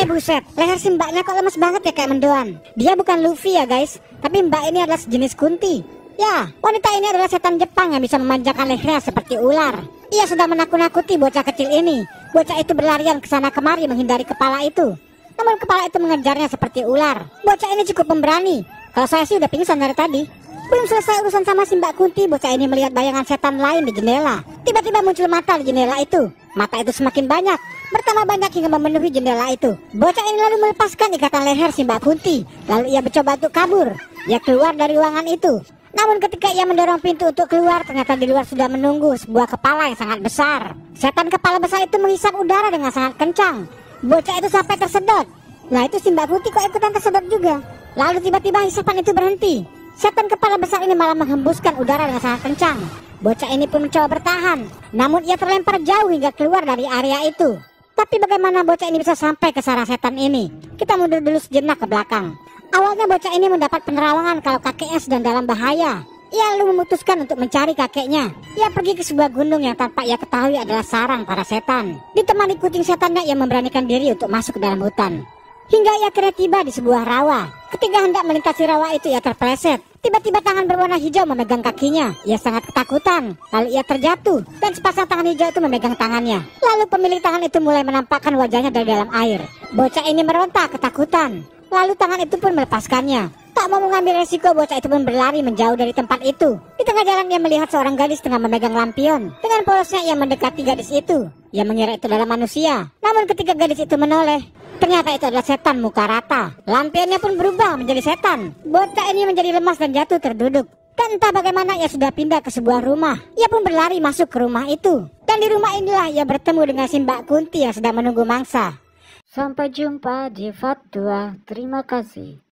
Buset, leher si mbaknya kok lemes banget ya kayak mendoan. Dia bukan Luffy ya guys, tapi mbak ini adalah sejenis Kunti. Ya, wanita ini adalah setan Jepang yang bisa memanjangkan lehernya seperti ular. Ia sudah menakut-nakuti bocah kecil ini. Bocah itu berlarian ke sana kemari menghindari kepala itu. Namun kepala itu mengejarnya seperti ular. Bocah ini cukup pemberani. Kalau saya sih udah pingsan dari tadi. Belum selesai urusan sama si Mbak Kunti, bocah ini melihat bayangan setan lain di jendela. Tiba-tiba muncul mata di jendela itu. Mata itu semakin banyak, bertambah banyak hingga memenuhi jendela itu. Bocah ini lalu melepaskan ikatan leher si Mbak Kunti. Lalu ia mencoba untuk kabur. Ia keluar dari ruangan itu. Namun ketika ia mendorong pintu untuk keluar, ternyata di luar sudah menunggu sebuah kepala yang sangat besar. Setan kepala besar itu menghisap udara dengan sangat kencang. Bocah itu sampai tersedot. Nah itu si Mbak Kunti kok ikutan tersedot juga. Lalu tiba-tiba hisapan itu berhenti. Setan kepala besar ini malah menghembuskan udara dengan sangat kencang. Bocah ini pun mencoba bertahan, namun ia terlempar jauh hingga keluar dari area itu. Tapi bagaimana bocah ini bisa sampai ke sarang setan ini? Kita mundur dulu sejenak ke belakang. Awalnya bocah ini mendapat penerawangan kalau kakeknya sedang dalam bahaya. Ia lalu memutuskan untuk mencari kakeknya. Ia pergi ke sebuah gunung yang tanpa ia ketahui adalah sarang para setan. Ditemani kucing setannya, ia memberanikan diri untuk masuk ke dalam hutan. Hingga ia akhirnya tiba di sebuah rawa. Ketika hendak melintasi rawa itu, ia terpeleset. Tiba-tiba tangan berwarna hijau memegang kakinya. Ia sangat ketakutan. Lalu ia terjatuh dan sepasang tangan hijau itu memegang tangannya. Lalu pemilik tangan itu mulai menampakkan wajahnya dari dalam air. Bocah ini meronta ketakutan. Lalu tangan itu pun melepaskannya. Tak mau mengambil resiko, bocah itu pun berlari menjauh dari tempat itu. Di tengah jalan ia melihat seorang gadis tengah memegang lampion. Dengan polosnya ia mendekati gadis itu. Ia mengira itu adalah manusia. Namun ketika gadis itu menoleh, ternyata itu adalah setan muka rata. Lampionnya pun berubah menjadi setan. Bocah ini menjadi lemas dan jatuh terduduk. Dan entah bagaimana ia sudah pindah ke sebuah rumah. Ia pun berlari masuk ke rumah itu. Dan di rumah inilah ia bertemu dengan si Mbak Kunti yang sedang menunggu mangsa. Sampai jumpa di part 2. Terima kasih.